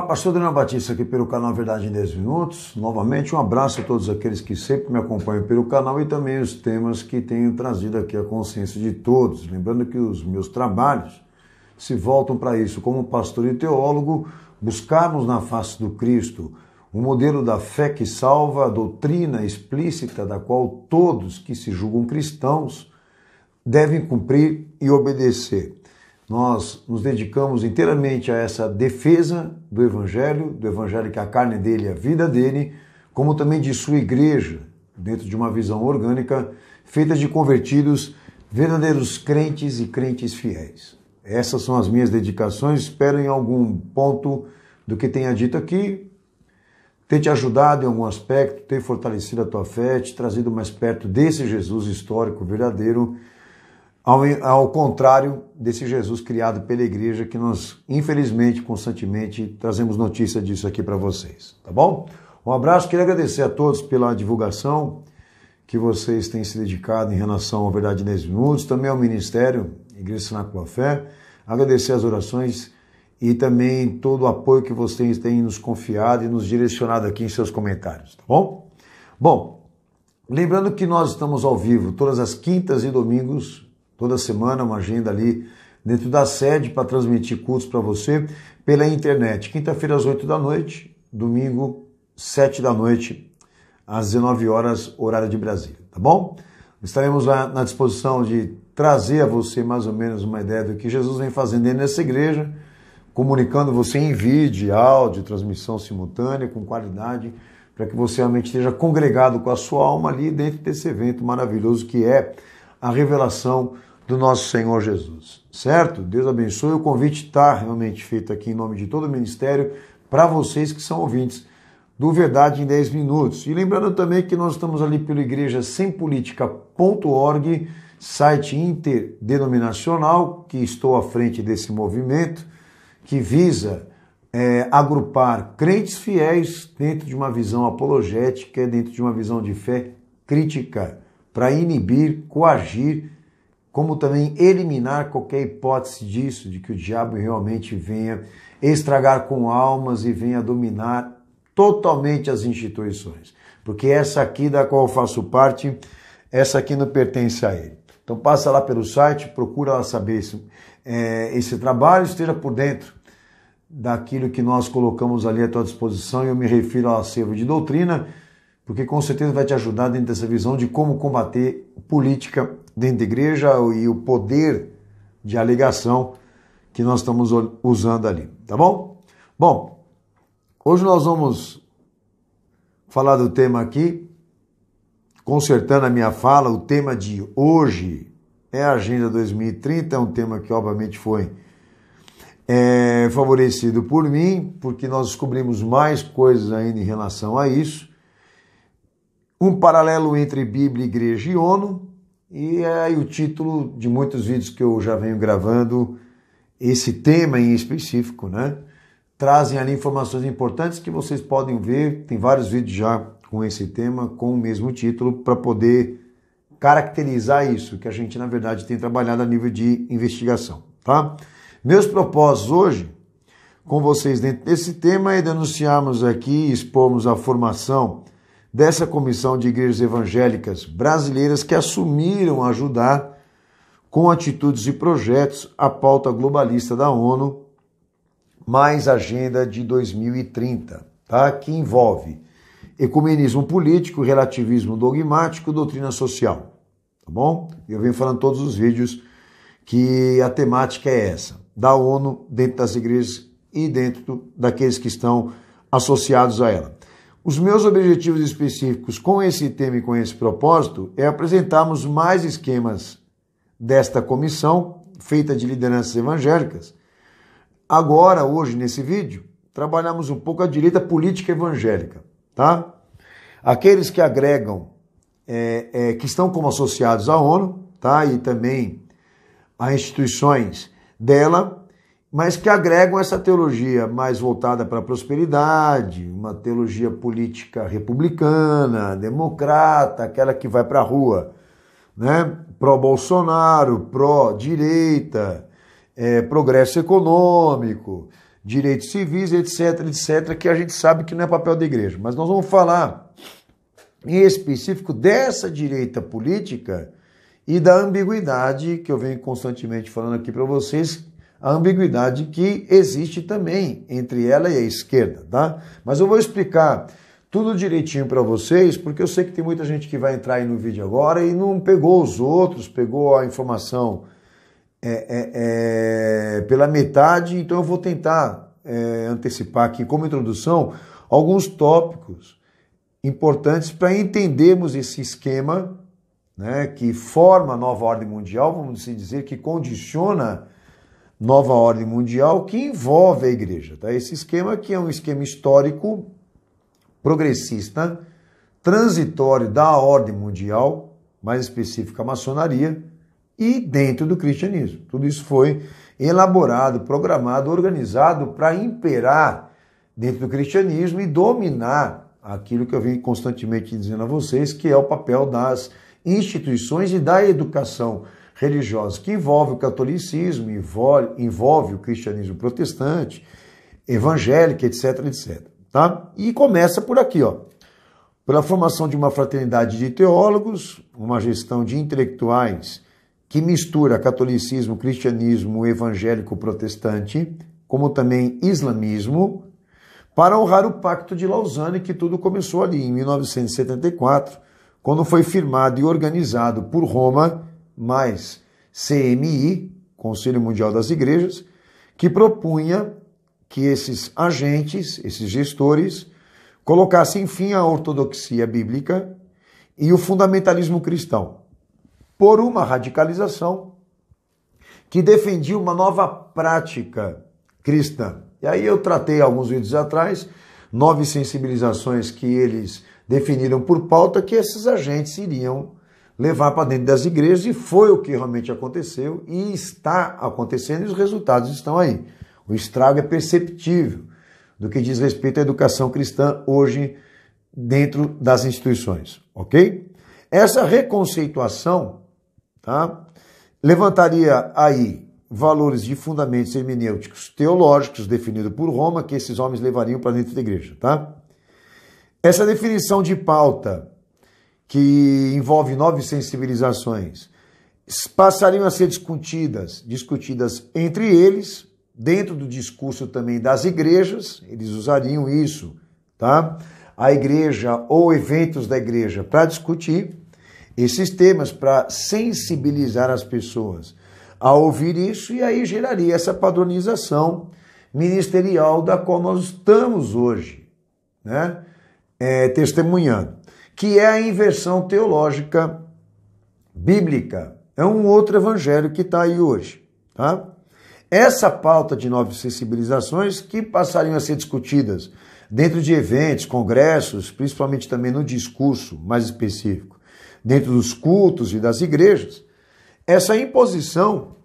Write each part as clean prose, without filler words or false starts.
Pastor Adriano Batista aqui pelo canal Verdade em 10 Minutos. Novamente um abraço a todos aqueles que sempre me acompanham pelo canal e também os temas que tenho trazido aqui à consciência de todos. Lembrando que os meus trabalhos se voltam para isso, como pastor e teólogo, buscarmos na face do Cristo um modelo da fé que salva, a doutrina explícita da qual todos que se julgam cristãos devem cumprir e obedecer. Nós nos dedicamos inteiramente a essa defesa do Evangelho que a carne dele é a vida dele, como também de sua igreja, dentro de uma visão orgânica, feita de convertidos, verdadeiros crentes e crentes fiéis. Essas são as minhas dedicações, espero em algum ponto do que tenha dito aqui, ter te ajudado em algum aspecto, ter fortalecido a tua fé, te trazido mais perto desse Jesus histórico, verdadeiro, ao contrário desse Jesus criado pela igreja, que nós, infelizmente, constantemente, trazemos notícia disso aqui para vocês, tá bom? Um abraço, queria agradecer a todos pela divulgação que vocês têm se dedicado em relação à Verdade em 10 Minutos, também ao Ministério Igreja Cenáculo da Fé, agradecer as orações e também todo o apoio que vocês têm nos confiado e nos direcionado aqui em seus comentários, tá bom? Bom, lembrando que nós estamos ao vivo todas as quintas e domingos, toda semana, uma agenda ali dentro da sede para transmitir cultos para você pela internet. Quinta-feira às 8 da noite, domingo 7 da noite, às 19 horas, horário de Brasília, tá bom? Estaremos lá na disposição de trazer a você mais ou menos uma ideia do que Jesus vem fazendo dentro dessa igreja, comunicando você em vídeo, áudio, transmissão simultânea, com qualidade, para que você realmente esteja congregado com a sua alma ali dentro desse evento maravilhoso que é a revelação do nosso Senhor Jesus, certo? Deus abençoe, o convite está realmente feito aqui em nome de todo o ministério para vocês que são ouvintes do Verdade em 10 Minutos. E lembrando também que nós estamos ali pela igrejasempolitica.org, site interdenominacional, que estou à frente desse movimento, que visa agrupar crentes fiéis dentro de uma visão apologética, dentro de uma visão de fé crítica, para inibir, coagir, como também eliminar qualquer hipótese disso, de que o diabo realmente venha estragar com almas e venha dominar totalmente as instituições. Porque essa aqui da qual eu faço parte, essa aqui não pertence a ele. Então passa lá pelo site, procura lá saber esse trabalho, esteja por dentro daquilo que nós colocamos ali à tua disposição, e eu me refiro ao acervo de doutrina, porque com certeza vai te ajudar dentro dessa visão de como combater política dentro da igreja e o poder de alegação que nós estamos usando ali, tá bom? Bom, hoje nós vamos falar do tema aqui, consertando a minha fala. O tema de hoje é a Agenda 2030, é um tema que obviamente foi favorecido por mim, porque nós descobrimos mais coisas ainda em relação a isso. Um paralelo entre Bíblia, Igreja e ONU, e é aí o título de muitos vídeos que eu já venho gravando, esse tema em específico, né? Trazem ali informações importantes que vocês podem ver, tem vários vídeos já com esse tema, com o mesmo título, para poder caracterizar isso, que a gente, na verdade, tem trabalhado a nível de investigação, tá? Meus propósitos hoje, com vocês dentro desse tema, é denunciarmos aqui, expormos a formação dessa comissão de igrejas evangélicas brasileiras que assumiram ajudar com atitudes e projetos a pauta globalista da ONU, mais Agenda de 2030, tá? Que envolve ecumenismo político, relativismo dogmático, doutrina social, tá bom? Eu venho falando todos os vídeos que a temática é essa, da ONU dentro das igrejas e dentro daqueles que estão associados a ela. Os meus objetivos específicos com esse tema e com esse propósito é apresentarmos mais esquemas desta comissão, feita de lideranças evangélicas. Agora, hoje, nesse vídeo, trabalhamos um pouco a direita política evangélica, tá? Aqueles que agregam, que estão como associados à ONU, tá? E também a instituições dela, mas que agregam essa teologia mais voltada para a prosperidade, uma teologia política republicana, democrata, aquela que vai para a rua, né? Pró-Bolsonaro, pró-direita, progresso econômico, direitos civis, etc, etc, que a gente sabe que não é papel da igreja. Mas nós vamos falar em específico dessa direita política e da ambiguidade que eu venho constantemente falando aqui para vocês, a ambiguidade que existe também entre ela e a esquerda, tá? Mas eu vou explicar tudo direitinho para vocês, porque eu sei que tem muita gente que vai entrar aí no vídeo agora e não pegou os outros, pegou a informação pela metade, então eu vou tentar antecipar aqui como introdução alguns tópicos importantes para entendermos esse esquema, né, que forma a nova ordem mundial, vamos assim dizer, que condiciona nova ordem mundial, que envolve a igreja. Tá? Esse esquema que é um esquema histórico, progressista, transitório da ordem mundial, mais específica a maçonaria, e dentro do cristianismo. Tudo isso foi elaborado, programado, organizado para imperar dentro do cristianismo e dominar aquilo que eu venho constantemente dizendo a vocês, que é o papel das instituições e da educação religiosa, que envolve o catolicismo, envolve o cristianismo protestante, evangélico, etc, etc. Tá? E começa por aqui, ó, pela formação de uma fraternidade de teólogos, uma gestão de intelectuais que mistura catolicismo, cristianismo, evangélico protestante, como também islamismo, para honrar o Pacto de Lausanne, que tudo começou ali em 1974, quando foi firmado e organizado por Roma, mais CMI, Conselho Mundial das Igrejas, que propunha que esses agentes, esses gestores, colocassem fim à ortodoxia bíblica e o fundamentalismo cristão, por uma radicalização que defendia uma nova prática cristã. E aí eu tratei alguns vídeos atrás, 9 sensibilizações que eles definiram por pauta que esses agentes iriam levar para dentro das igrejas, e foi o que realmente aconteceu e está acontecendo, e os resultados estão aí. O estrago é perceptível do que diz respeito à educação cristã hoje dentro das instituições, ok? Essa reconceituação, tá, levantaria aí valores de fundamentos hermenêuticos teológicos definidos por Roma, que esses homens levariam para dentro da igreja, tá? Essa definição de pauta, que envolve 9 sensibilizações, passariam a ser discutidas entre eles, dentro do discurso também das igrejas, eles usariam isso, tá? A igreja ou eventos da igreja para discutir esses temas, para sensibilizar as pessoas a ouvir isso, e aí geraria essa padronização ministerial da qual nós estamos hoje, né? Testemunhando, que é a inversão teológica bíblica. É um outro evangelho que está aí hoje, tá? Essa pauta de 9 sensibilizações que passariam a ser discutidas dentro de eventos, congressos, principalmente também no discurso mais específico, dentro dos cultos e das igrejas, essa imposição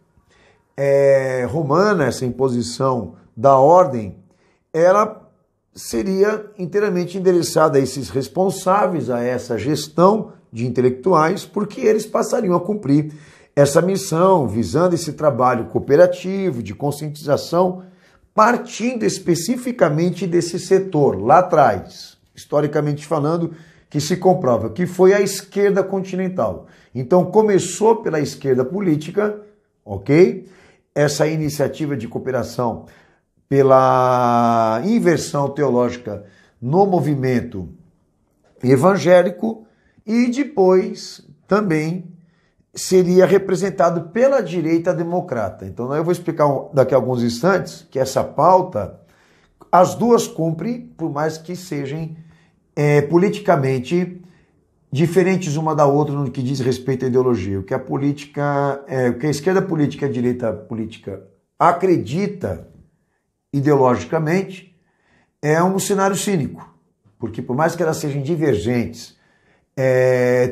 romana, essa imposição da ordem, ela seria inteiramente endereçada a esses responsáveis, a essa gestão de intelectuais, porque eles passariam a cumprir essa missão, visando esse trabalho cooperativo, de conscientização, partindo especificamente desse setor, lá atrás, historicamente falando, que se comprova que foi a esquerda continental. Então começou pela esquerda política, ok? Essa iniciativa de cooperação pela inversão teológica no movimento evangélico, e depois também seria representado pela direita democrata. Então eu vou explicar daqui a alguns instantes que essa pauta, as duas cumprem, por mais que sejam politicamente diferentes uma da outra no que diz respeito à ideologia. O que a esquerda política e a direita política acredita ideologicamente é um cenário cínico, porque por mais que elas sejam divergentes,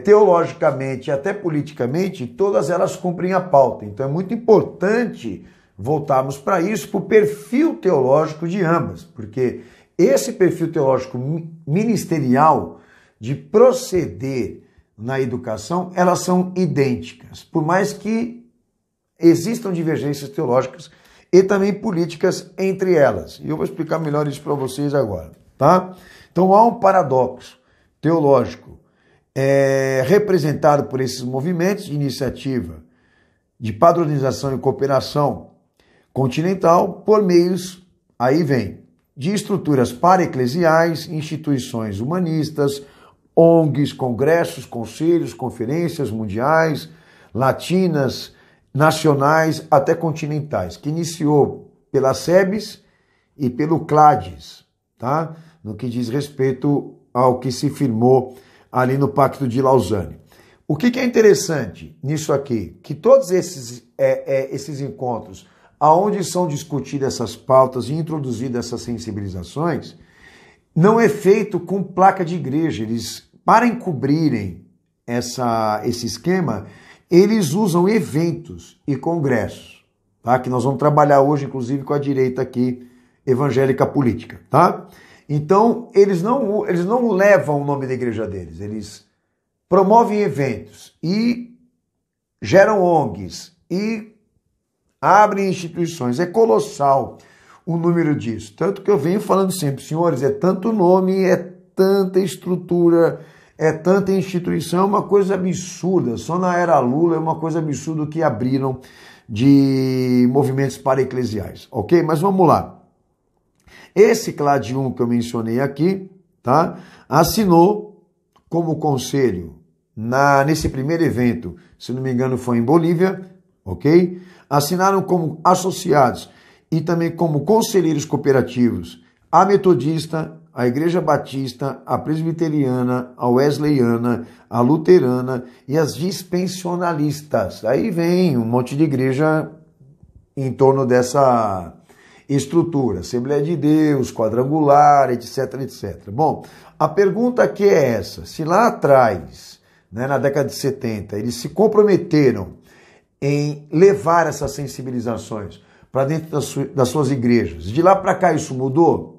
teologicamente e até politicamente, todas elas cumprem a pauta. Então é muito importante voltarmos para isso, para o perfil teológico de ambas, porque esse perfil teológico ministerial de proceder na educação, elas são idênticas. Por mais que existam divergências teológicas, e também políticas entre elas. E eu vou explicar melhor isso para vocês agora, tá? Então há um paradoxo teológico representado por esses movimentos de iniciativa de padronização e cooperação continental por meios, aí vem, de estruturas para-eclesiais, instituições humanistas, ONGs, congressos, conselhos, conferências mundiais, latinas, nacionais, até continentais, que iniciou pela SEBS e pelo CLADES, tá? No que diz respeito ao que se firmou ali no Pacto de Lausanne. O que é interessante nisso aqui? Que todos esses encontros, aonde são discutidas essas pautas e introduzidas essas sensibilizações, não é feito com placa de igreja. Eles, para encobrirem esse esquema, eles usam eventos e congressos, tá? Que nós vamos trabalhar hoje, inclusive, com a direita aqui, evangélica política, tá? Então, eles não levam o nome da igreja deles, eles promovem eventos e geram ONGs e abrem instituições. É colossal o número disso. Tanto que eu venho falando sempre, senhores, é tanto nome, é tanta estrutura, é tanta instituição, é uma coisa absurda. Só na era Lula é uma coisa absurda o que abriram de movimentos para-eclesiais, ok? Mas vamos lá. Esse CLAD 1 que eu mencionei aqui, tá? Assinou como conselho nesse primeiro evento, se não me engano foi em Bolívia, ok? Assinaram como associados e também como conselheiros cooperativos a Metodista, a Igreja Batista, a Presbiteriana, a Wesleyana, a Luterana e as Dispensionalistas. Aí vem um monte de igreja em torno dessa estrutura, Assembleia de Deus, Quadrangular, etc, etc. Bom, a pergunta aqui é essa: se lá atrás, né, na década de 70, eles se comprometeram em levar essas sensibilizações para dentro das suas igrejas, de lá para cá isso mudou?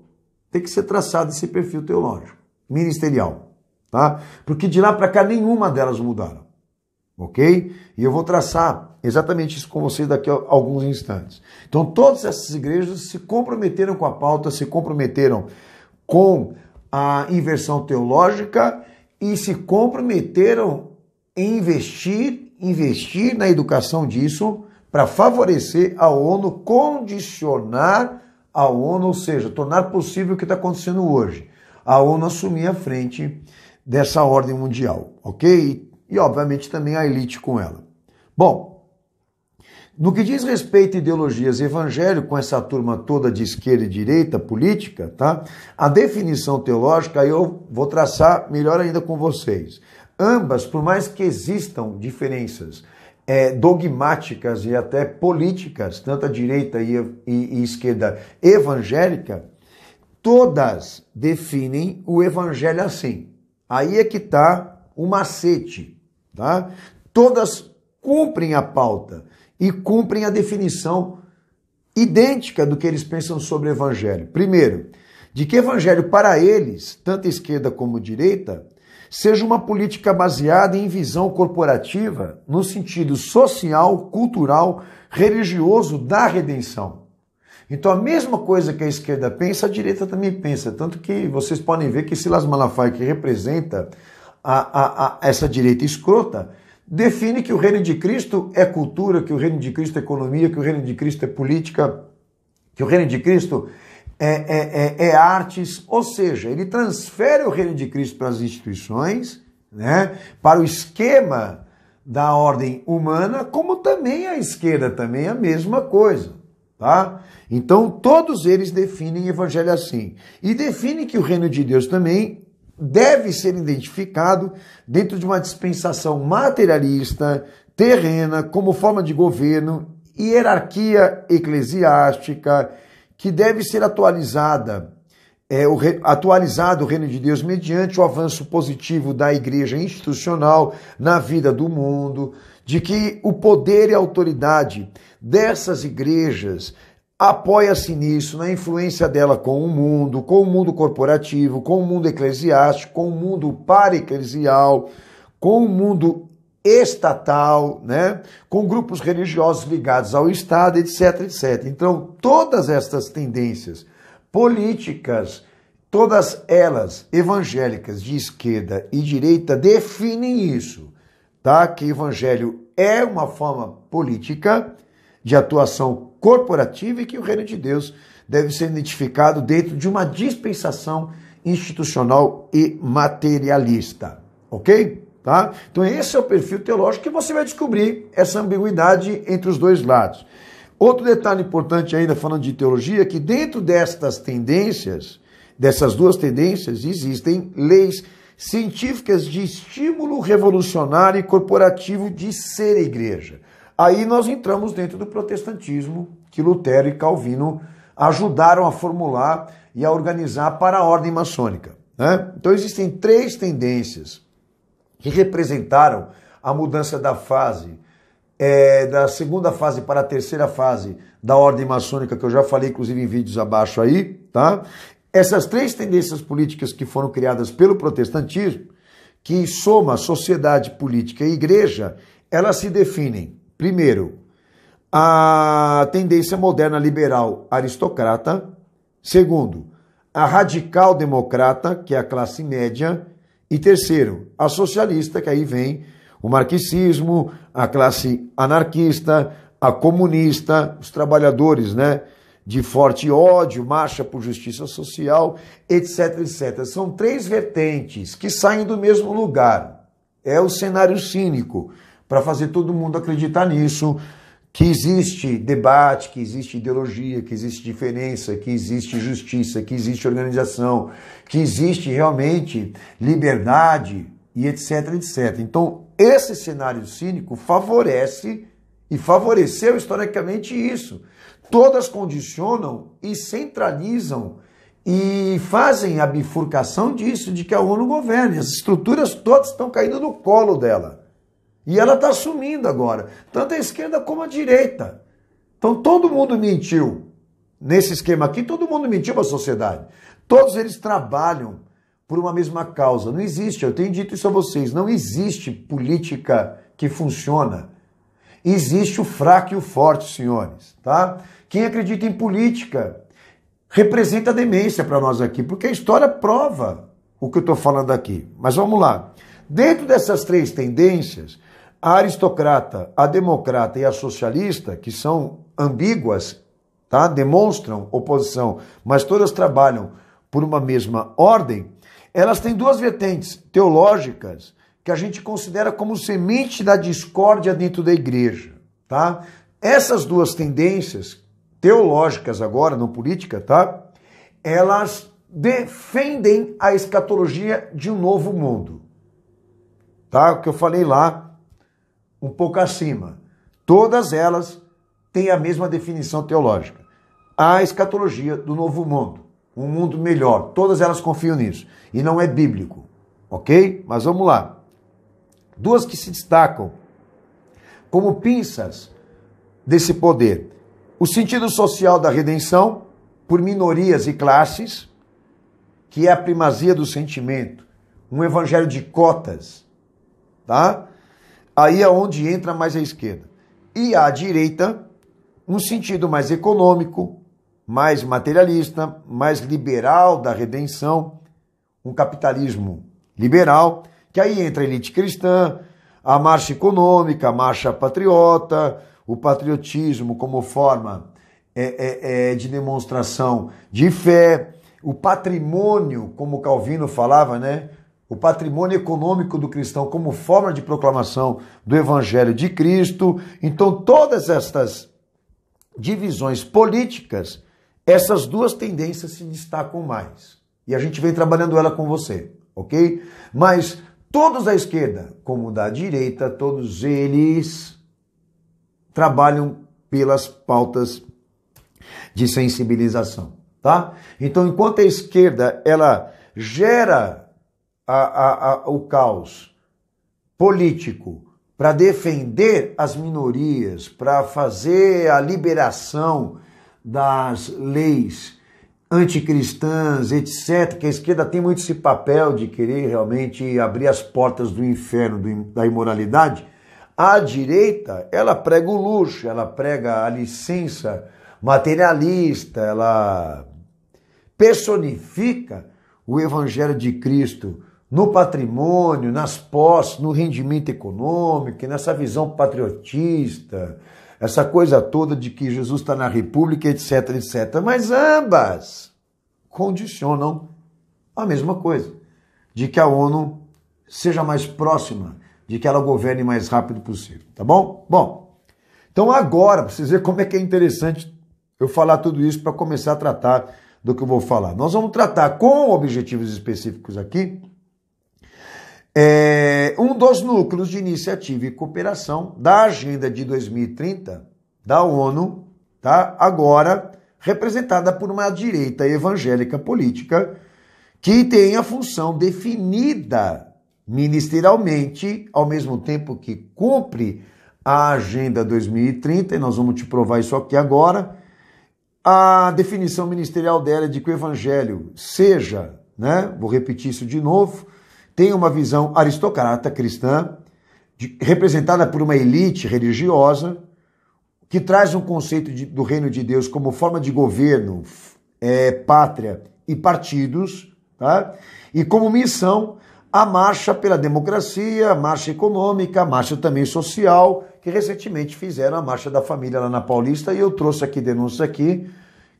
Tem que ser traçado esse perfil teológico, ministerial, tá? Porque de lá para cá nenhuma delas mudaram, ok? E eu vou traçar exatamente isso com vocês daqui a alguns instantes. Então todas essas igrejas se comprometeram com a pauta, se comprometeram com a inversão teológica e se comprometeram em investir na educação disso para favorecer a ONU, condicionar a ONU, ou seja, tornar possível o que está acontecendo hoje. A ONU assumir a frente dessa ordem mundial, ok? E obviamente também a elite com ela. Bom, no que diz respeito a ideologias evangélicas, com essa turma toda de esquerda e direita política, tá? A definição teológica eu vou traçar melhor ainda com vocês. Ambas, por mais que existam diferenças dogmáticas e até políticas, tanto a direita e esquerda evangélica, todas definem o evangelho assim. Aí é que está o macete, tá? Todas cumprem a pauta e cumprem a definição idêntica do que eles pensam sobre o evangelho. Primeiro, de que evangelho para eles, tanto a esquerda como a direita, seja uma política baseada em visão corporativa no sentido social, cultural, religioso da redenção. Então a mesma coisa que a esquerda pensa, a direita também pensa. Tanto que vocês podem ver que Silas Malafaia, que representa essa direita escrota, define que o reino de Cristo é cultura, que o reino de Cristo é economia, que o reino de Cristo é política, que o reino de Cristo é artes, ou seja, ele transfere o reino de Cristo para as instituições, né, para o esquema da ordem humana, como também a esquerda também é a mesma coisa, tá? Então todos eles definem o evangelho assim, e definem que o reino de Deus também deve ser identificado dentro de uma dispensação materialista, terrena, como forma de governo, hierarquia eclesiástica, que deve ser atualizado o reino de Deus mediante o avanço positivo da igreja institucional na vida do mundo, de que o poder e a autoridade dessas igrejas apoia-se nisso, na influência dela com o mundo corporativo, com o mundo eclesiástico, com o mundo para-eclesial, com o mundo estatal, né? Com grupos religiosos ligados ao Estado, etc, etc. Então, todas estas tendências políticas, todas elas evangélicas de esquerda e direita, definem isso, tá? Que evangelho é uma forma política de atuação corporativa e que o reino de Deus deve ser identificado dentro de uma dispensação institucional e materialista, ok? Tá? Então esse é o perfil teológico que você vai descobrir essa ambiguidade entre os dois lados. Outro detalhe importante ainda falando de teologia é que dentro destas tendências, dessas duas tendências, existem leis científicas de estímulo revolucionário e corporativo de ser igreja. Aí nós entramos dentro do protestantismo que Lutero e Calvino ajudaram a formular e a organizar para a ordem maçônica, né? Então existem três tendências que representaram a mudança da fase, da segunda fase para a terceira fase da ordem maçônica, que eu já falei, inclusive, em vídeos abaixo aí, tá? Essas três tendências políticas que foram criadas pelo protestantismo, que soma sociedade, política e igreja, elas se definem, primeiro, a tendência moderna liberal aristocrata, segundo, a radical democrata, que é a classe média, e terceiro, a socialista, que aí vem o marxismo, a classe anarquista, a comunista, os trabalhadores, né, de forte ódio, marcha por justiça social, etc, etc. São três vertentes que saem do mesmo lugar. É o cenário cínico, para fazer todo mundo acreditar nisso, que existe debate, que existe ideologia, que existe diferença, que existe justiça, que existe organização, que existe realmente liberdade e etc, etc. Então, esse cenário cínico favorece e favoreceu historicamente isso. Todas condicionam e centralizam e fazem a bifurcação disso, de que a ONU governa. As estruturas todas estão caindo no colo dela. E ela está assumindo agora, tanto a esquerda como a direita. Então todo mundo mentiu. Nesse esquema aqui, todo mundo mentiu para a sociedade. Todos eles trabalham por uma mesma causa. Não existe, eu tenho dito isso a vocês, não existe política que funciona. Existe o fraco e o forte, senhores. Tá? Quem acredita em política representa a demência para nós aqui, porque a história prova o que eu estou falando aqui. Mas vamos lá. Dentro dessas três tendências, a aristocrata, a democrata e a socialista, que são ambíguas, tá? Demonstram oposição, mas todas trabalham por uma mesma ordem, elas têm duas vertentes teológicas que a gente considera como semente da discórdia dentro da igreja. Tá? Essas duas tendências teológicas agora, não política, tá? Elas defendem a escatologia de um novo mundo. Tá? O que eu falei lá, um pouco acima. Todas elas têm a mesma definição teológica. A escatologia do novo mundo, um mundo melhor. Todas elas confiam nisso. E não é bíblico, ok? Mas vamos lá. Duas que se destacam como pinças desse poder. O sentido social da redenção por minorias e classes, que é a primazia do sentimento. Um evangelho de cotas, tá? Aí é onde entra mais a esquerda. E a direita, um sentido mais econômico, mais materialista, mais liberal da redenção, um capitalismo liberal, que aí entra a elite cristã, a marcha econômica, a marcha patriota, o patriotismo como forma de demonstração de fé, o patrimônio, como Calvino falava, né? O patrimônio econômico do cristão como forma de proclamação do Evangelho de Cristo. Então, todas estas divisões políticas, essas duas tendências se destacam mais. E a gente vem trabalhando ela com você, ok? Mas todos da esquerda, como da direita, todos eles trabalham pelas pautas de sensibilização, tá? Então, enquanto a esquerda, ela gera o caos político para defender as minorias, para fazer a liberação das leis anticristãs, etc., que a esquerda tem muito esse papel de querer realmente abrir as portas do inferno, da imoralidade, a direita, ela prega o luxo, ela prega a licença materialista, ela personifica o evangelho de Cristo no patrimônio, nas posses, no rendimento econômico, nessa visão patriotista, essa coisa toda de que Jesus está na República, etc, etc. Mas ambas condicionam a mesma coisa, de que a ONU seja mais próxima, de que ela governe mais rápido possível, tá bom? Bom, então agora, para vocês verem como é que é interessante eu falar tudo isso para começar a tratar do que eu vou falar. Nós vamos tratar com objetivos específicos aqui, um dos núcleos de iniciativa e cooperação da Agenda de 2030 da ONU, tá? Agora representada por uma direita evangélica política que tem a função definida ministerialmente, ao mesmo tempo que cumpre a Agenda 2030, e nós vamos te provar isso aqui agora. A definição ministerial dela é de que o evangelho seja, né? Vou repetir isso de novo, tem uma visão aristocrata cristã, representada por uma elite religiosa, que traz um conceito do reino de Deus como forma de governo, pátria e partidos, tá? E como missão, a marcha pela democracia, a marcha econômica, a marcha também social, que recentemente fizeram a marcha da família lá na Paulista, e eu trouxe aqui denúncia aqui,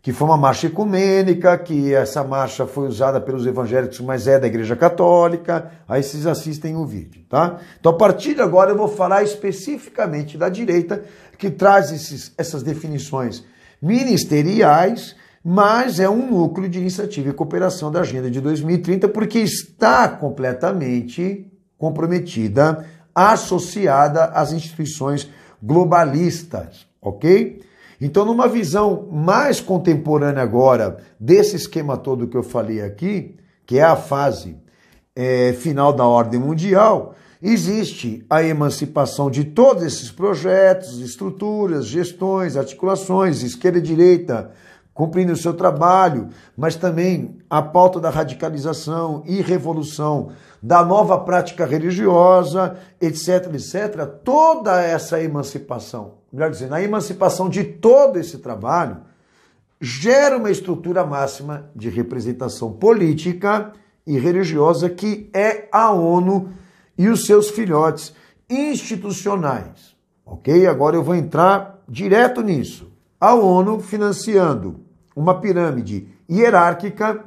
que foi uma marcha ecumênica, que essa marcha foi usada pelos evangélicos, mas é da Igreja Católica, aí vocês assistem o vídeo, tá? Então, a partir de agora, eu vou falar especificamente da direita, que traz essas definições ministeriais, mas é um núcleo de iniciativa e cooperação da Agenda de 2030, porque está completamente comprometida, associada às instituições globalistas, ok? Então, numa visão mais contemporânea agora desse esquema todo que eu falei aqui, que é a fase final da ordem mundial, existe a emancipação de todos esses projetos, estruturas, gestões, articulações, esquerda e direita, cumprindo o seu trabalho, mas também a pauta da radicalização e revolução da nova prática religiosa, etc, etc. Toda essa emancipação, melhor dizendo, a emancipação de todo esse trabalho gera uma estrutura máxima de representação política e religiosa que é a ONU e os seus filhotes institucionais, ok? Agora eu vou entrar direto nisso. A ONU financiando uma pirâmide hierárquica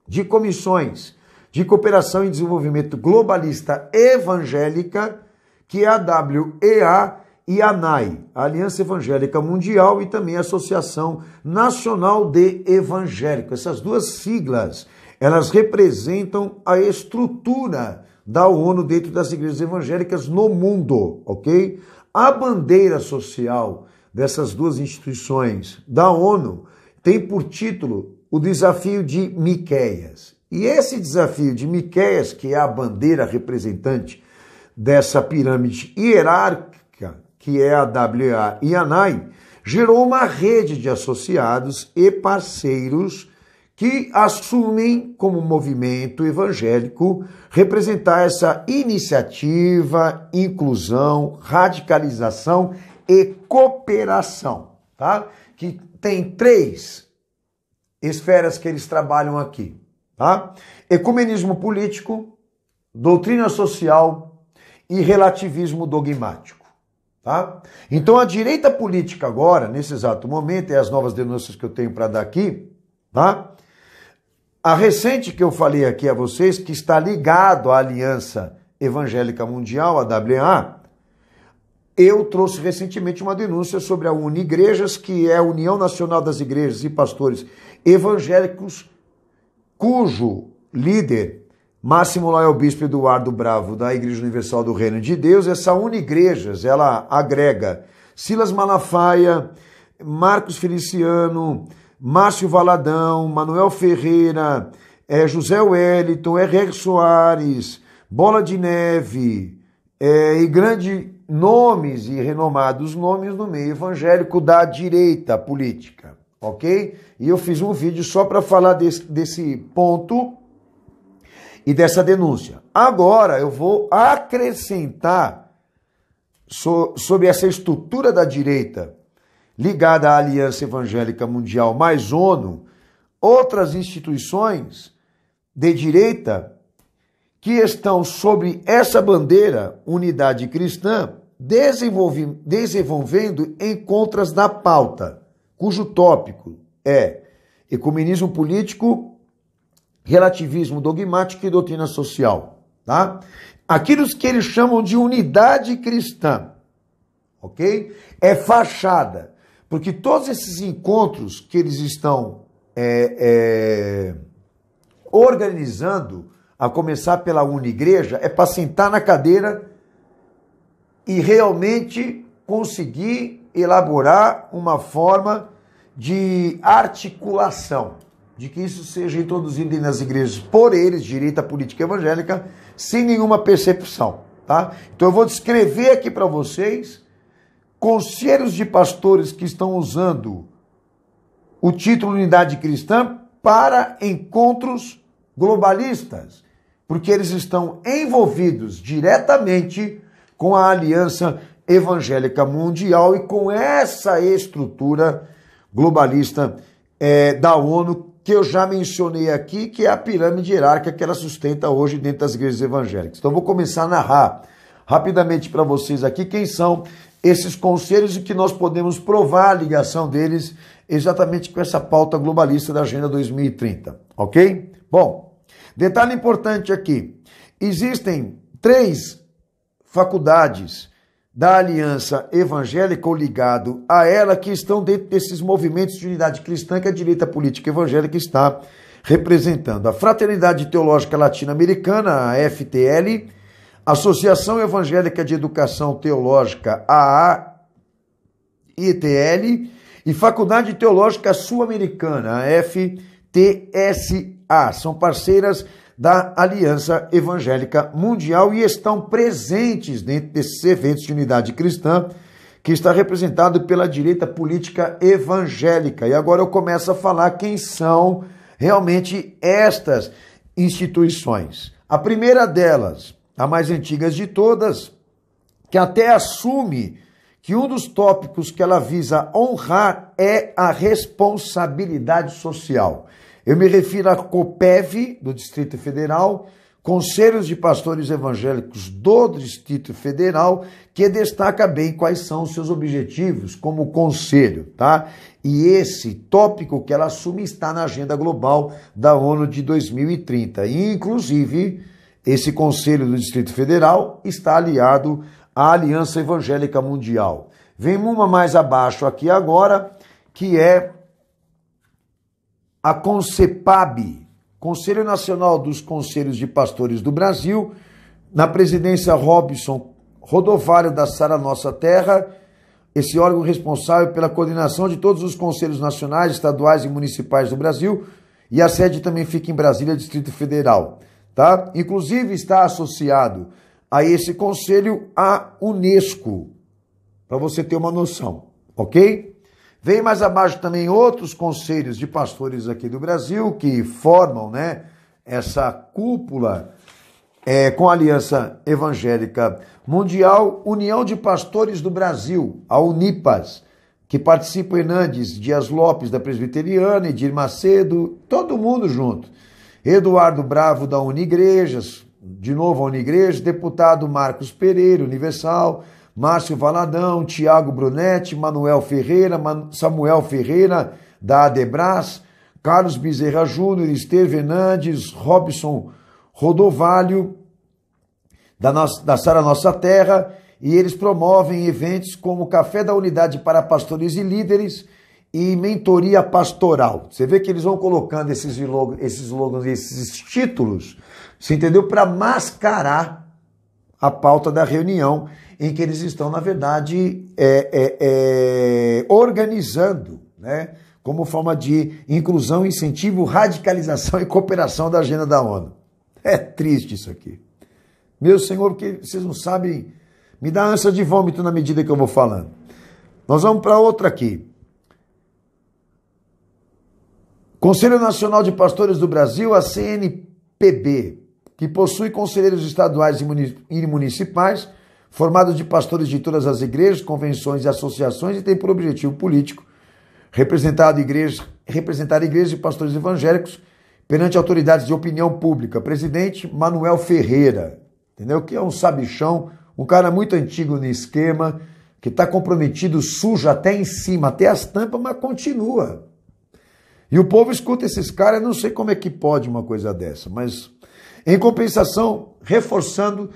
de comissões de cooperação e desenvolvimento globalista evangélica, que é a WEA e a ANAI, a Aliança Evangélica Mundial, e também a Associação Nacional de Evangélicos. Essas duas siglas, elas representam a estrutura da ONU dentro das igrejas evangélicas no mundo, ok? A bandeira social dessas duas instituições da ONU tem por título o Desafio de Miqueias. E esse desafio de Miqueias, que é a bandeira representante dessa pirâmide hierárquica, que é a WEA e a ANAI, gerou uma rede de associados e parceiros que assumem como movimento evangélico representar essa iniciativa, inclusão, radicalização e cooperação, tá? Que tem 3 esferas que eles trabalham aqui, tá? Ecumenismo político, doutrina social e relativismo dogmático, tá? Então a direita política agora, nesse exato momento, e as novas denúncias que eu tenho para dar aqui, tá? A recente que eu falei aqui a vocês, que está ligado à Aliança Evangélica Mundial, a WEA, eu trouxe recentemente uma denúncia sobre a Unigrejas, que é a União Nacional das Igrejas e Pastores Evangélicos, cujo líder, Máximo Loyal Bispo Eduardo Bravo, da Igreja Universal do Reino de Deus. Essa Unigrejas, ela agrega Silas Malafaia, Marcos Feliciano, Márcio Valadão, Manuel Ferreira, José Wellington, R.R. Soares, Bola de Neve, e grandes nomes e renomados nomes no meio evangélico da direita política, ok? E eu fiz um vídeo só para falar desse ponto e dessa denúncia. Agora eu vou acrescentar sobre essa estrutura da direita ligada à Aliança Evangélica Mundial mais ONU, outras instituições de direita que estão sob essa bandeira, unidade cristã, desenvolvendo encontros na pauta, cujo tópico é ecumenismo político, relativismo dogmático e doutrina social, tá? Aquilo que eles chamam de unidade cristã, ok? É fachada, porque todos esses encontros que eles estão organizando, a começar pela Unigreja, é para sentar na cadeira e realmente conseguir elaborar uma forma de articulação, de que isso seja introduzido nas igrejas por eles, direita política evangélica, sem nenhuma percepção, tá? Então eu vou descrever aqui para vocês conselhos de pastores que estão usando o título Unidade Cristã para encontros globalistas, porque eles estão envolvidos diretamente com a Aliança Evangélica Mundial e com essa estrutura globalista da ONU, que eu já mencionei aqui, que é a pirâmide hierárquica que ela sustenta hoje dentro das igrejas evangélicas. Então, eu vou começar a narrar rapidamente para vocês aqui quem são esses conselhos e que nós podemos provar a ligação deles exatamente com essa pauta globalista da Agenda 2030, ok? Bom, detalhe importante aqui, existem 3 faculdades da Aliança Evangélica ou ligado a ela que estão dentro desses movimentos de unidade cristã que a direita política evangélica está representando. A Fraternidade Teológica Latino-Americana, a FTL, Associação Evangélica de Educação Teológica, a AITL, e Faculdade Teológica Sul-Americana, a FTSA. São parceiras da Aliança Evangélica Mundial e estão presentes dentro desses eventos de unidade cristã, que está representado pela direita política evangélica. E agora eu começo a falar quem são realmente estas instituições. A primeira delas, a mais antiga de todas, que até assume que um dos tópicos que ela visa honrar é a responsabilidade social. Eu me refiro à COPEV, do Distrito Federal, Conselhos de Pastores Evangélicos do Distrito Federal, que destaca bem quais são os seus objetivos como conselho, tá? E esse tópico que ela assume está na Agenda Global da ONU de 2030. E, inclusive, esse Conselho do Distrito Federal está aliado à Aliança Evangélica Mundial. Vem uma mais abaixo aqui agora, que é a CONCEPAB, Conselho Nacional dos Conselhos de Pastores do Brasil, na presidência Robson Rodovalho da Sara Nossa Terra, esse órgão responsável pela coordenação de todos os conselhos nacionais, estaduais e municipais do Brasil, e a sede também fica em Brasília, Distrito Federal, tá? Inclusive está associado a esse conselho a Unesco, para você ter uma noção, ok? Vem mais abaixo também outros conselhos de pastores aqui do Brasil que formam, né, essa cúpula com a Aliança Evangélica Mundial, União de Pastores do Brasil, a Unipas, que participa Hernandes Dias Lopes da Presbiteriana, Edir Macedo, todo mundo junto. Eduardo Bravo da Unigrejas, de novo a Unigreja, deputado Marcos Pereira, Universal, Márcio Valadão, Tiago Brunetti, Manuel Ferreira, Samuel Ferreira, da Adebras, Carlos Bezerra Júnior, Esteve Hernandes, Robson Rodovalho, da Sara Nossa Terra, e eles promovem eventos como Café da Unidade para Pastores e Líderes e Mentoria Pastoral. Você vê que eles vão colocando esses slogans, esses títulos, você entendeu? Para mascarar a pauta da reunião em que eles estão, na verdade, organizando, né, como forma de inclusão, incentivo, radicalização e cooperação da agenda da ONU. É triste isso aqui. Meu Senhor, porque vocês não sabem, me dá ânsia de vômito na medida que eu vou falando. Nós vamos para outra aqui. Conselho Nacional de Pastores do Brasil, a CNPB, que possui conselheiros estaduais e municipais, formados de pastores de todas as igrejas, convenções e associações, e tem por objetivo político representar igrejas e pastores evangélicos perante autoridades de opinião pública. Presidente Manuel Ferreira, entendeu? Que é um sabichão, um cara muito antigo no esquema, que está comprometido, sujo até em cima, até as tampas, mas continua. E o povo escuta esses caras, eu não sei como é que pode uma coisa dessa, mas em compensação, reforçando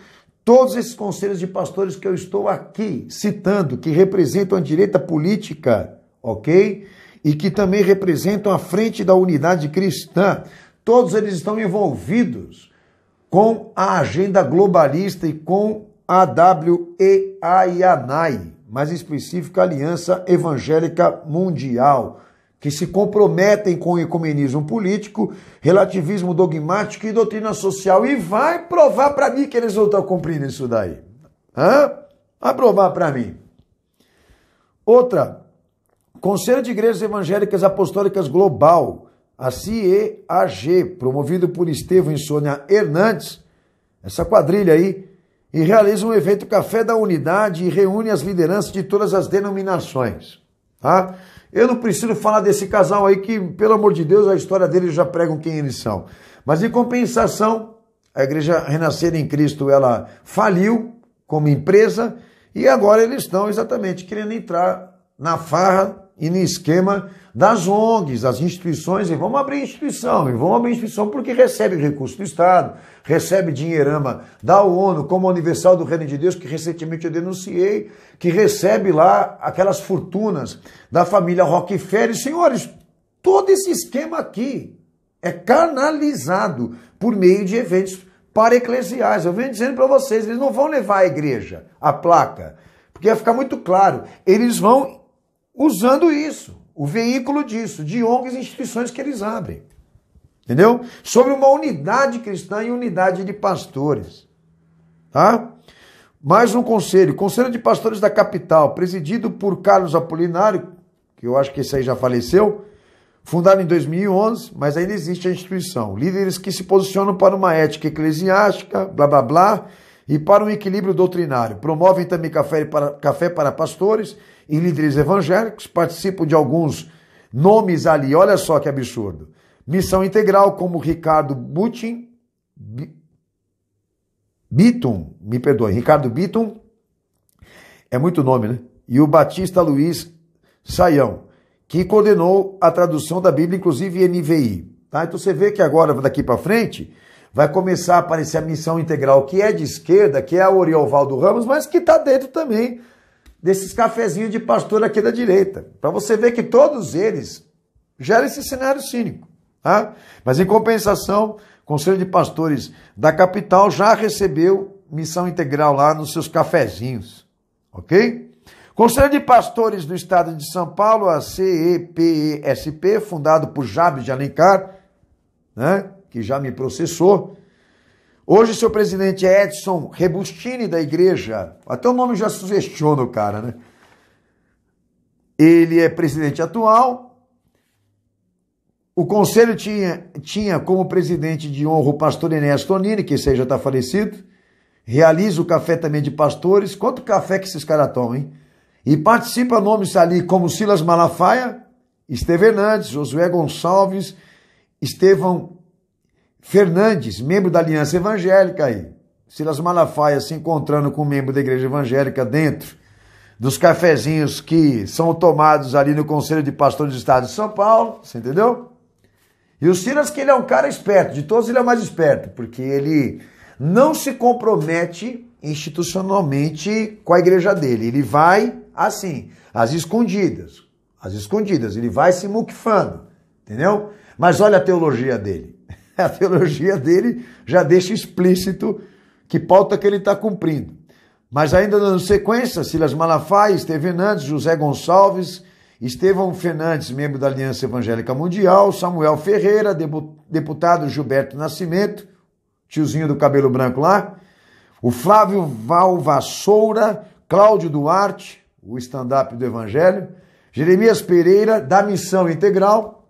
todos esses conselhos de pastores que eu estou aqui citando, que representam a direita política, ok? E que também representam a frente da unidade cristã. Todos eles estão envolvidos com a agenda globalista e com a AWEA e a ANAI, mais específica, Aliança Evangélica Mundial, que se comprometem com o ecumenismo político, relativismo dogmático e doutrina social. E vai provar para mim que eles não estão cumprindo isso daí. Vai provar para mim. Outra, Conselho de Igrejas Evangélicas Apostólicas Global, a CEAG, promovido por Estevão e Sônia Hernandes, essa quadrilha aí, e realiza um evento Café da Unidade e reúne as lideranças de todas as denominações. Tá? Eu não preciso falar desse casal aí que, pelo amor de Deus, a história deles já pregam quem eles são. Mas, em compensação, a Igreja Renascer em Cristo, ela faliu como empresa e agora eles estão exatamente querendo entrar na farra e no esquema das ONGs, das instituições, e vamos abrir instituição porque recebe recurso do Estado, recebe dinheirama da ONU, como a Universal do Reino de Deus, que recentemente eu denunciei, que recebe lá aquelas fortunas da família Rockefeller. Senhores, todo esse esquema aqui é canalizado por meio de eventos para-eclesiais. Eu venho dizendo para vocês, eles não vão levar a igreja, a placa, porque vai ficar muito claro, eles vão usando isso, o veículo disso, de ONGs e instituições que eles abrem. Entendeu? Sobre uma unidade cristã e unidade de pastores. Tá? Mais um conselho. Conselho de Pastores da Capital, presidido por Carlos Apolinário, que eu acho que esse aí já faleceu, fundado em 2011, mas ainda existe a instituição. Líderes que se posicionam para uma ética eclesiástica, blá, blá, blá, e para um equilíbrio doutrinário. Promovem também café para pastores e líderes evangélicos, participam de alguns nomes ali, olha só que absurdo. Missão Integral, como Ricardo Ricardo Bitton, é muito nome, né? E o Batista Luiz Saião, que coordenou a tradução da Bíblia, inclusive NVI. Tá? Então você vê que agora, daqui para frente, vai começar a aparecer a Missão Integral, que é de esquerda, que é a Oriovaldo Ramos, mas que está dentro também desses cafezinhos de pastor aqui da direita. Para você ver que todos eles geram esse cenário cínico. Tá? Mas em compensação, o Conselho de Pastores da Capital já recebeu Missão Integral lá nos seus cafezinhos. Ok? Conselho de Pastores do Estado de São Paulo, a CEPESP, fundado por Jabes de Alencar, né, que já me processou. Hoje seu presidente é Edson Rebustini, da igreja, até o nome já sugestiona o cara, né? Ele é presidente atual. O conselho tinha como presidente de honra o pastor Enéas Tonini, que esse aí já está falecido. Realiza o café também de pastores. Quanto café que esses caras tomam, hein? E participa nomes ali como Silas Malafaia, Estevão Hernandes, Josué Gonçalves, Estevão Fernandes, membro da Aliança Evangélica aí. Silas Malafaia se encontrando com um membro da Igreja Evangélica dentro dos cafezinhos que são tomados ali no Conselho de Pastores do Estado de São Paulo, você entendeu? E o Silas, que ele é um cara esperto, de todos ele é o mais esperto, porque ele não se compromete institucionalmente com a igreja dele. Ele vai assim, às escondidas, ele vai se muquifando, entendeu? Mas olha a teologia dele. A teologia dele já deixa explícito que pauta que ele está cumprindo. Mas ainda dando sequência, Silas Malafaia, Estevão Hernandes, José Gonçalves, Estevão Fernandes, membro da Aliança Evangélica Mundial, Samuel Ferreira, deputado Gilberto Nascimento, tiozinho do cabelo branco lá, o Flávio Valvassoura, Cláudio Duarte, o stand-up do Evangelho, Jeremias Pereira, da Missão Integral,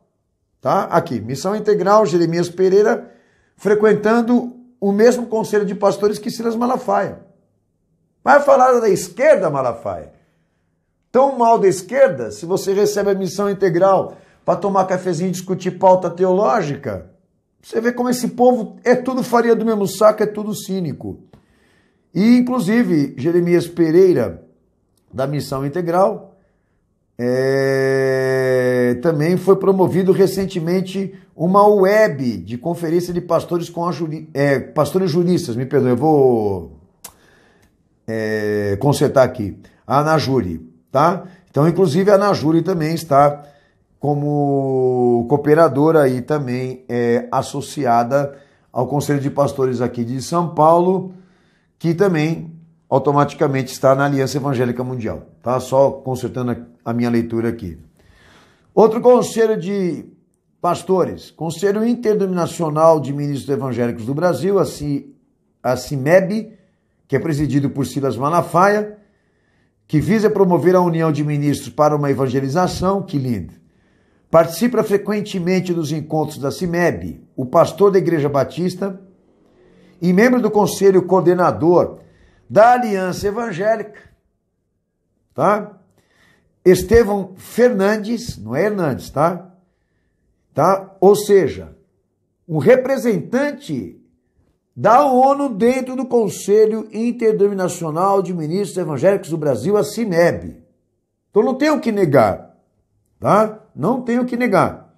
tá? Aqui, Missão Integral, Jeremias Pereira, frequentando o mesmo conselho de pastores que Silas Malafaia. Vai falar da esquerda, Malafaia? Tão mal da esquerda, se você recebe a Missão Integral para tomar cafezinho e discutir pauta teológica, você vê como esse povo é tudo farinha do mesmo saco, é tudo cínico. E, inclusive, Jeremias Pereira, da Missão Integral, também foi promovido recentemente uma web de conferência de pastores com pastores juristas, me perdoe, eu vou consertar aqui, a Anajuri, tá? Então, inclusive, a Anajuri também está como cooperadora e também associada ao Conselho de Pastores aqui de São Paulo, que também automaticamente está na Aliança Evangélica Mundial, tá? Só consertando a minha leitura aqui. Outro conselho de pastores, Conselho Interdenominacional de Ministros Evangélicos do Brasil, a CIMEB, que é presidido por Silas Malafaia, que visa promover a união de ministros para uma evangelização, que lindo. Participa frequentemente dos encontros da CIMEB, o pastor da Igreja Batista e membro do Conselho Coordenador da Aliança Evangélica, tá? Estevão Fernandes, não é Hernandes, tá? Ou seja, um representante da ONU dentro do Conselho Interdenominacional de Ministros Evangélicos do Brasil, a CIMEB. Então não tenho o que negar, tá? Não tenho o que negar.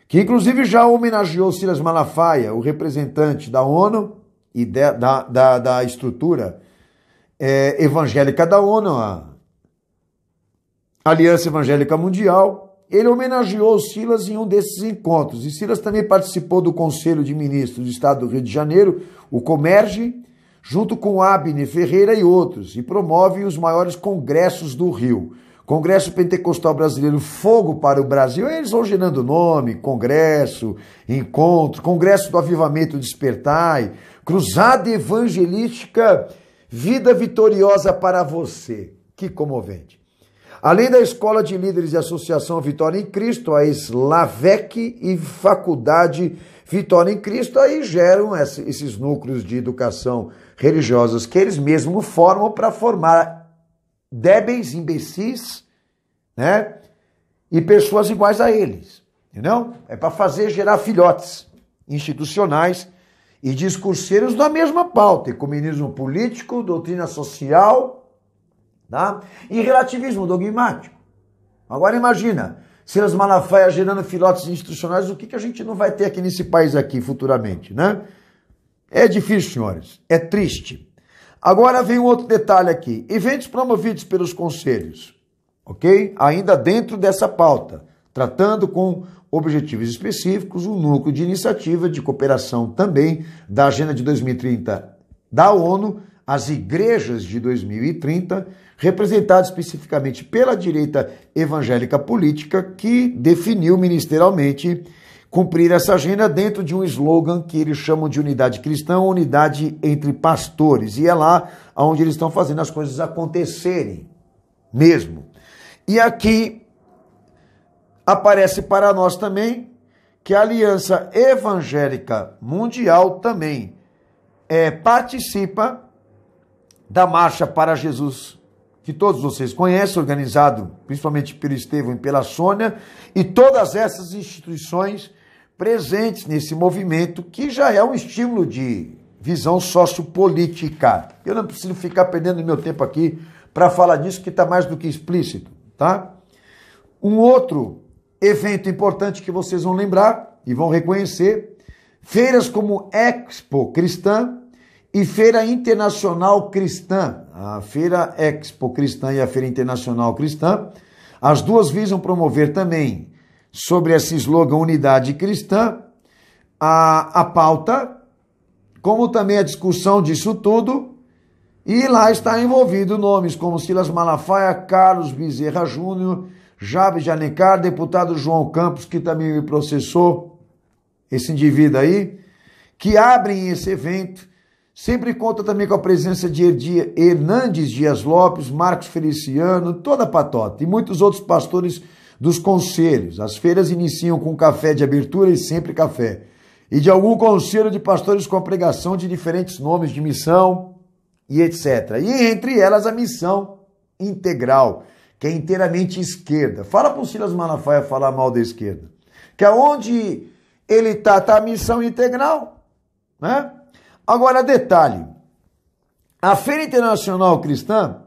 Que inclusive já homenageou Silas Malafaia, o representante da ONU e da estrutura evangélica da ONU, a Aliança Evangélica Mundial. Ele homenageou Silas em um desses encontros. E Silas também participou do Conselho de Ministros do Estado do Rio de Janeiro, o Comerge, junto com Abner Ferreira e outros, e promove os maiores congressos do Rio. Congresso Pentecostal Brasileiro Fogo para o Brasil, eles vão gerando nome, congresso, encontro, Congresso do Avivamento Despertai, Cruzada Evangelística Vida Vitoriosa para Você. Que comovente. Além da Escola de Líderes e Associação Vitória em Cristo, a Slavec e Faculdade Vitória em Cristo, aí geram esses núcleos de educação religiosas que eles mesmos formam para formar débeis, imbecis, né? E pessoas iguais a eles, entendeu? É para gerar filhotes institucionais e discurseiros da mesma pauta, ecumenismo político, doutrina social, tá? E relativismo dogmático. Agora imagina, Silas Malafaia gerando filhotes institucionais, o que a gente não vai ter aqui nesse país aqui futuramente, né? É difícil, senhores, é triste. Agora vem um outro detalhe aqui. Eventos promovidos pelos conselhos, ok? Ainda dentro dessa pauta, tratando com objetivos específicos, um núcleo de iniciativa de cooperação também da Agenda de 2030 da ONU, as igrejas de 2030, representadas especificamente pela direita evangélica política, que definiu ministerialmente cumprir essa agenda dentro de um slogan que eles chamam de unidade cristã, unidade entre pastores. E é lá onde eles estão fazendo as coisas acontecerem mesmo. E aqui aparece para nós também que a Aliança Evangélica Mundial também participa da Marcha para Jesus, que todos vocês conhecem, organizado principalmente pelo Estevão e pela Sônia, e todas essas instituições presentes nesse movimento, que já é um estímulo de visão sociopolítica. Eu não preciso ficar perdendo meu tempo aqui para falar disso, que está mais do que explícito, tá? Um outro evento importante que vocês vão lembrar e vão reconhecer, feiras como Expo Cristã e Feira Internacional Cristã. A Feira Expo Cristã e a Feira Internacional Cristã, as duas visam promover também, sobre esse slogan Unidade Cristã, a pauta, como também a discussão disso tudo, e lá está envolvido nomes como Silas Malafaia, Carlos Bezerra Júnior, Jabes de Alencar, deputado João Campos, que também me processou, esse indivíduo aí, que abrem esse evento. Sempre conta também com a presença de Hernandes Dias Lopes, Marcos Feliciano, toda a patota, e muitos outros pastores dos conselhos. As feiras iniciam com café de abertura e sempre café. E de algum conselho de pastores com a pregação de diferentes nomes de missão e etc. E entre elas a missão integral, que é inteiramente esquerda. Fala para o Silas Malafaia falar mal da esquerda. Que é onde ele tá a missão integral, né? Agora, detalhe. A Feira Internacional Cristã,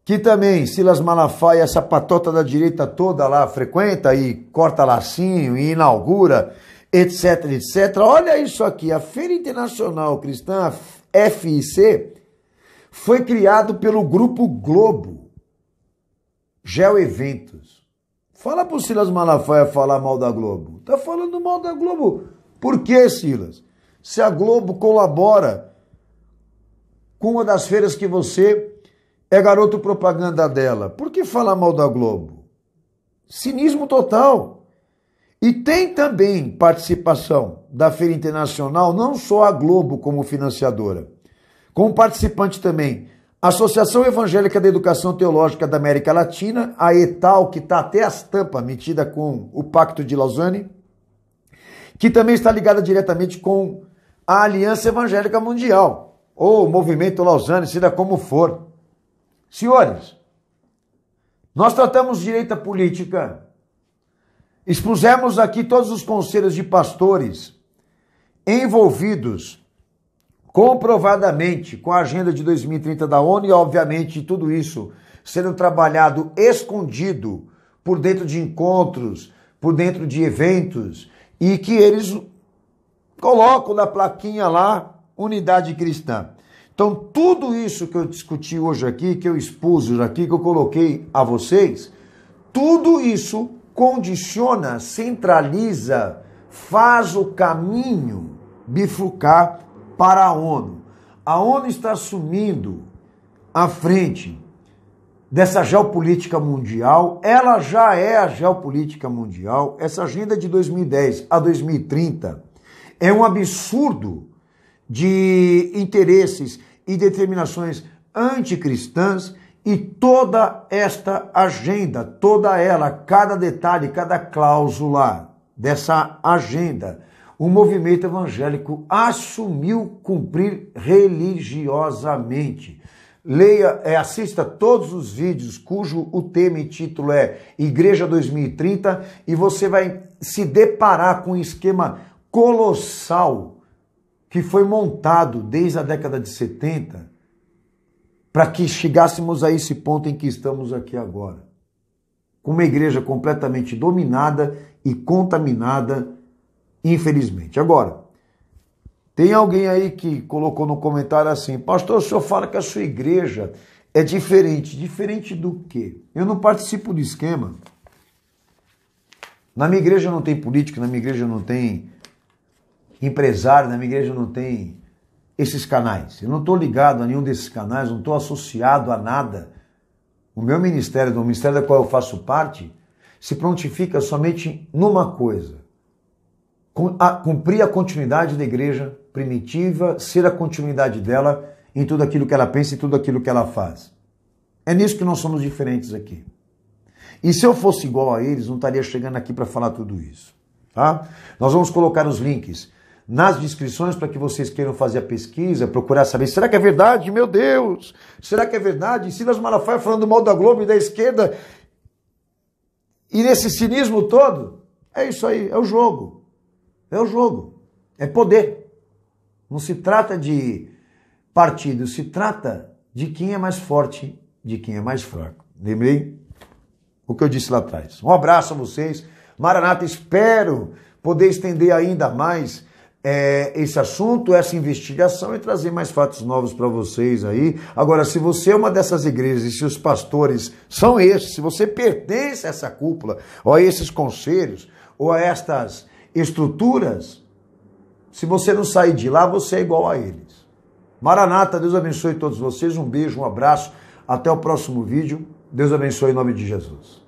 que também Silas Malafaia, essa patota da direita toda lá, frequenta e corta lacinho e inaugura, etc, etc. Olha isso aqui, a Feira Internacional Cristã, FIC, foi criado pelo Grupo Globo, GeoEventos. Fala pro Silas Malafaia falar mal da Globo. Tá falando mal da Globo. Por quê, Silas? Se a Globo colabora com uma das feiras que você é garoto propaganda dela, por que falar mal da Globo? Cinismo total. E tem também participação da Feira Internacional, não só a Globo como financiadora, como participante também a Associação Evangélica da Educação Teológica da América Latina, a ETAL, que está até as tampas metida com o Pacto de Lausanne, que também está ligada diretamente com a Aliança Evangélica Mundial, ou Movimento Lausanne, seja como for. Senhores, nós tratamos direita política, expusemos aqui todos os conselhos de pastores envolvidos comprovadamente com a Agenda de 2030 da ONU e, obviamente, tudo isso sendo trabalhado escondido por dentro de encontros, por dentro de eventos, e que eles colocam na plaquinha lá, Unidade Cristã. Então, tudo isso que eu discuti hoje aqui, que eu expus hoje aqui, que eu coloquei a vocês, tudo isso condiciona, centraliza, faz o caminho bifurcar para a ONU. A ONU está assumindo a frente dessa geopolítica mundial. Ela já é a geopolítica mundial. Essa agenda de 2010 a 2030 é um absurdo de interesses e determinações anticristãs, e toda esta agenda, toda ela, cada detalhe, cada cláusula dessa agenda, o movimento evangélico assumiu cumprir religiosamente. Leia, assista todos os vídeos cujo o tema e título é Igreja 2030 e você vai se deparar com um esquema colossal que foi montado desde a década de 70 para que chegássemos a esse ponto em que estamos aqui agora. Com uma igreja completamente dominada e contaminada, infelizmente. Agora, tem alguém aí que colocou no comentário assim: pastor, o senhor fala que a sua igreja é diferente. Diferente do quê? Eu não participo do esquema. Na minha igreja não tem política, na minha igreja não tem empresário, na minha igreja não tem esses canais. Eu não estou ligado a nenhum desses canais, não estou associado a nada. O meu ministério, do ministério da qual eu faço parte, se prontifica somente numa coisa: cumprir a continuidade da igreja primitiva, ser a continuidade dela em tudo aquilo que ela pensa e tudo aquilo que ela faz. É nisso que nós somos diferentes aqui. E se eu fosse igual a eles, não estaria chegando aqui para falar tudo isso. Tá? Nós vamos colocar os links nas descrições para que vocês queiram fazer a pesquisa, procurar saber, será que é verdade? Meu Deus! Será que é verdade? Silas Malafaia falando mal da Globo e da esquerda, e nesse cinismo todo? É isso aí, é o jogo. É o jogo. É poder. Não se trata de partido, se trata de quem é mais forte, de quem é mais fraco. Lembrei o que eu disse lá atrás. Um abraço a vocês. Maranata, espero poder estender ainda mais esse assunto, essa investigação e trazer mais fatos novos para vocês aí. Agora, se você é uma dessas igrejas e se os pastores são esses, se você pertence a essa cúpula, ou a esses conselhos, ou a estas estruturas, se você não sair de lá, você é igual a eles. Maranata, Deus abençoe todos vocês, um beijo, um abraço, até o próximo vídeo, Deus abençoe em nome de Jesus.